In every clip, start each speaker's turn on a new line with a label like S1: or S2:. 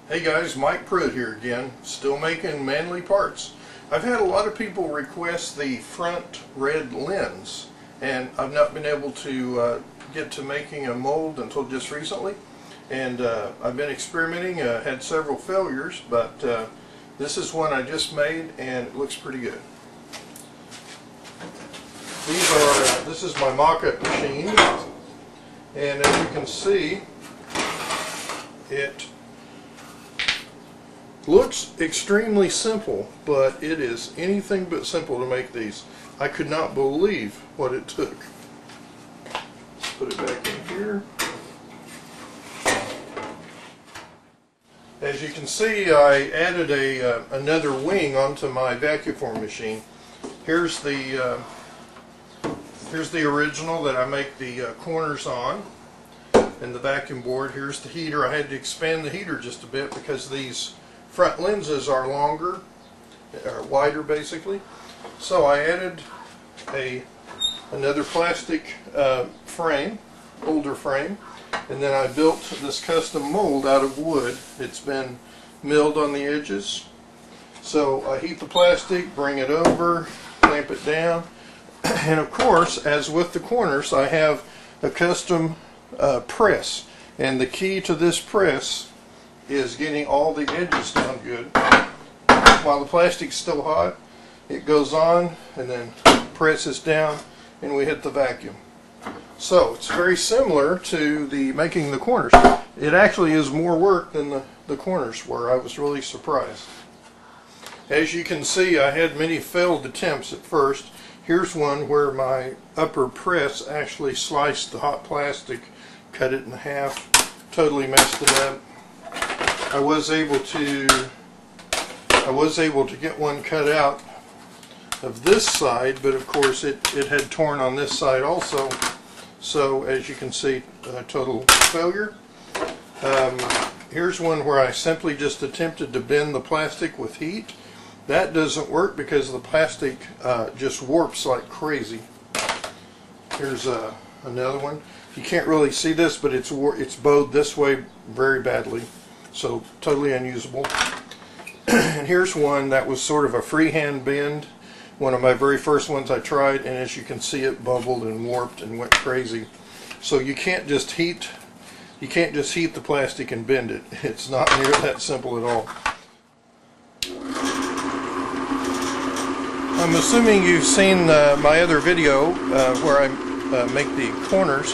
S1: Hey guys, Mike Pruitt here again, still making Manley parts. I've had a lot of people request the front red lens, and I've not been able to get to making a mold until just recently. And I've been experimenting, had several failures, but this is one I just made and it looks pretty good. This is my mock-up machine, and as you can see, it looks extremely simple, but it is anything but simple to make these. I could not believe what it took. Let's put it back in here. As you can see, I added another wing onto my vacuum form machine. Here's the original that I make the corners on, and the vacuum board. Here's the heater. I had to expand the heater just a bit because these front lenses are longer, or wider basically. So I added another plastic frame, older frame, and then I built this custom mold out of wood. It's been milled on the edges. So I heat the plastic, bring it over, clamp it down, and of course, as with the corners, I have a custom press, and the key to this press is getting all the edges down good. While the plastic's still hot, it goes on and then presses down and we hit the vacuum. So it's very similar to making the corners. It actually is more work than the corners were. I was really surprised. As you can see, I had many failed attempts at first. Here's one where my upper press actually sliced the hot plastic, cut it in half, totally messed it up. I was able to get one cut out of this side, but of course it had torn on this side also. So as you can see, total failure. Here's one where I simply just attempted to bend the plastic with heat. That doesn't work because the plastic just warps like crazy. Here's another one. You can't really see this, but it's bowed this way very badly, so totally unusable. And here's one that was sort of a freehand bend, one of my very first ones I tried, and as you can see, it bubbled and warped and went crazy. So you can't just heat the plastic and bend it. It's not near that simple at all. I'm assuming you've seen my other video where I make the corners,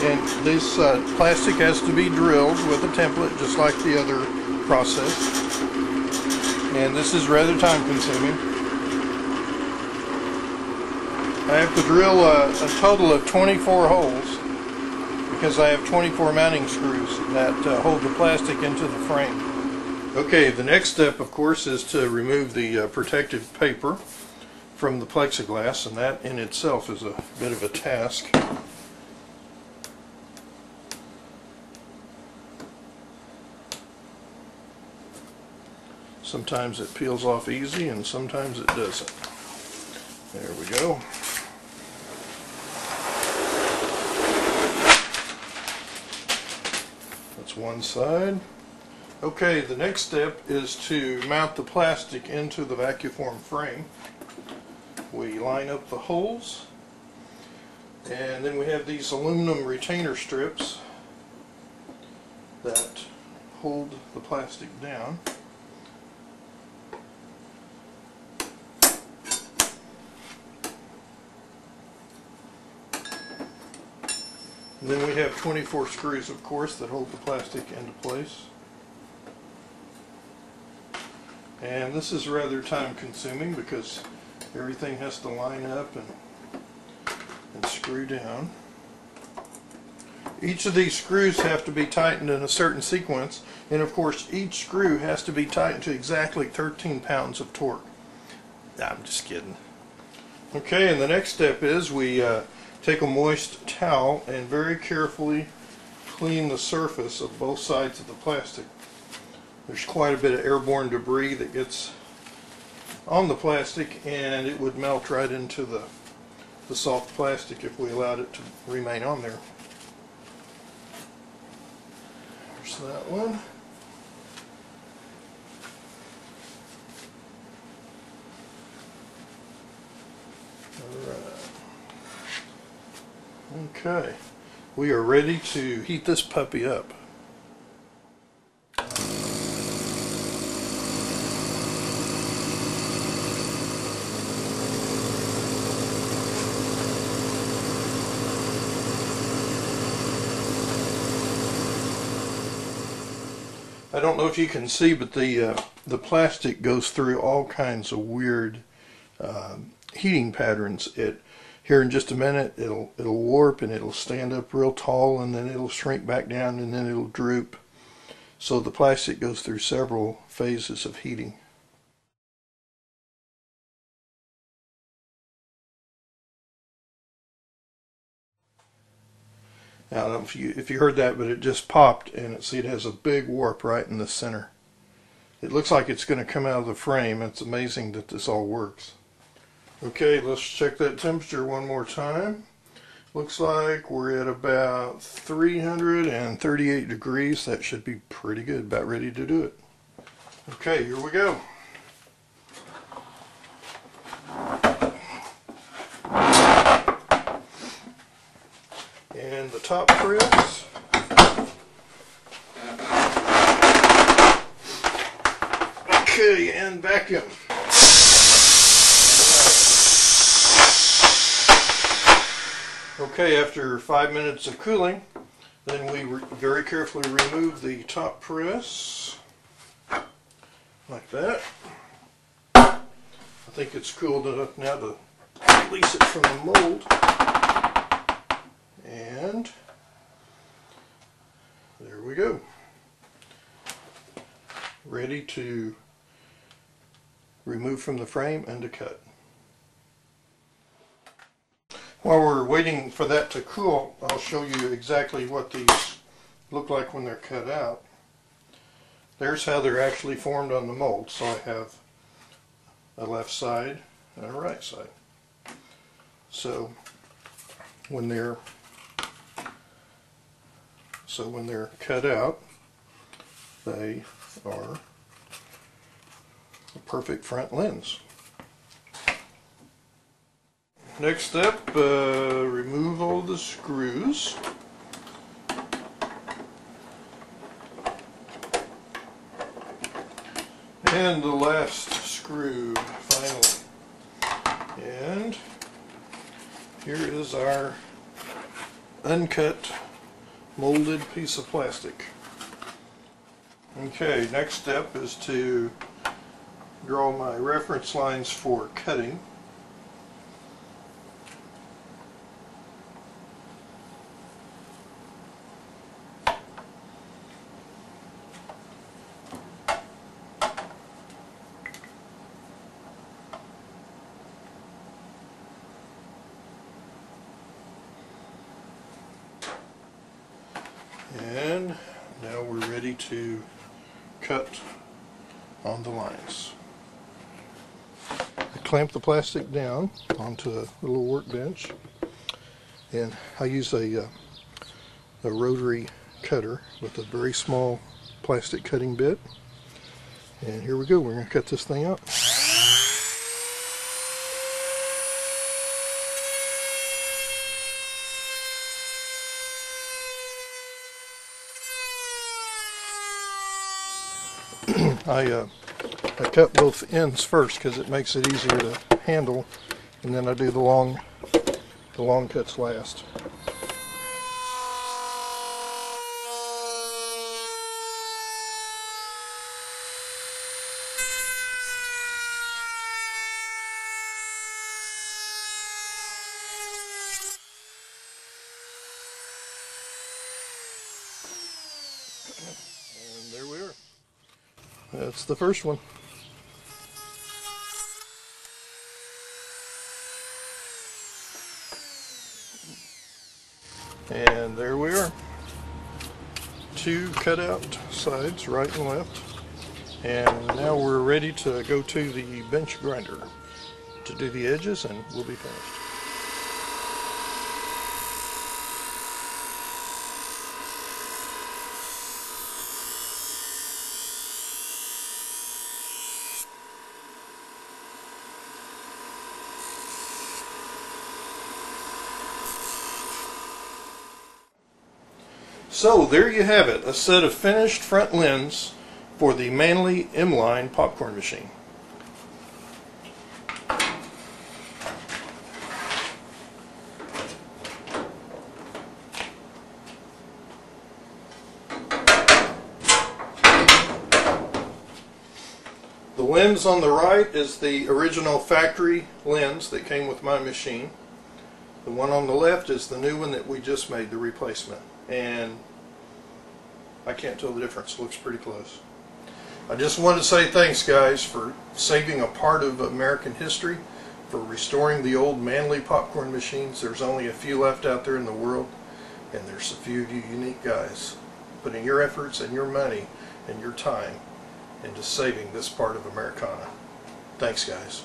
S1: and this plastic has to be drilled with a template just like the other process, and this is rather time consuming. I have to drill a total of 24 holes because I have 24 mounting screws that hold the plastic into the frame. Okay, the next step of course is to remove the protective paper from the plexiglass, and that in itself is a bit of a task. Sometimes it peels off easy and sometimes it doesn't. There we go. That's one side. Okay, the next step is to mount the plastic into the vacuum form frame. We line up the holes, and then we have these aluminum retainer strips that hold the plastic down. And then we have 24 screws, of course, that hold the plastic into place. And this is rather time consuming because everything has to line up and screw down. Each of these screws have to be tightened in a certain sequence, and of course each screw has to be tightened to exactly 13 pounds of torque. I'm just kidding. Okay, and the next step is we take a moist towel and very carefully clean the surface of both sides of the plastic. There's quite a bit of airborne debris that gets on the plastic, and it would melt right into the soft plastic if we allowed it to remain on there. There's that one. Okay, we are ready to heat this puppy up. I don't know if you can see, but the plastic goes through all kinds of weird heating patterns. Here in just a minute, it'll warp and it'll stand up real tall, and then it'll shrink back down, and then it'll droop. So the plastic goes through several phases of heating. I don't know if you heard that, but it just popped, and it has a big warp right in the center. It looks like it's going to come out of the frame. It's amazing that this all works. Okay, let's check that temperature one more time. Looks like we're at about 338 degrees. That should be pretty good, about ready to do it. Okay, here we go. And the top press. Okay, and vacuum. Okay, after 5 minutes of cooling, then we very carefully remove the top press, like that. I think it's cooled enough now to release it from the mold. And there we go. Ready to remove from the frame and to cut. While we're waiting for that to cool, I'll show you exactly what these look like when they're cut out. There's how they're actually formed on the mold. So I have a left side and a right side. So when they're cut out, they are a perfect front lens. Next step, remove all the screws. And the last screw, finally. And here is our uncut, molded piece of plastic. Okay, next step is to draw my reference lines for cutting. And now we're ready to cut on the lines. I clamp the plastic down onto a little workbench, and I use a rotary cutter with a very small plastic cutting bit. And here we go, we're going to cut this thing out. I cut both ends first because it makes it easier to handle, and then I do the long cuts last. And there we are. That's the first one. And there we are. Two cut out sides, right and left. And now we're ready to go to the bench grinder to do the edges, and we'll be finished. So there you have it, a set of finished front lens for the Manley M-Line popcorn machine. The lens on the right is the original factory lens that came with my machine. The one on the left is the new one that we just made, the replacement. And I can't tell the difference. It looks pretty close. I just wanted to say thanks, guys, for saving a part of American history, for restoring the old Manley popcorn machines. There's only a few left out there in the world, and there's a few of you unique guys putting your efforts and your money and your time into saving this part of Americana. Thanks, guys.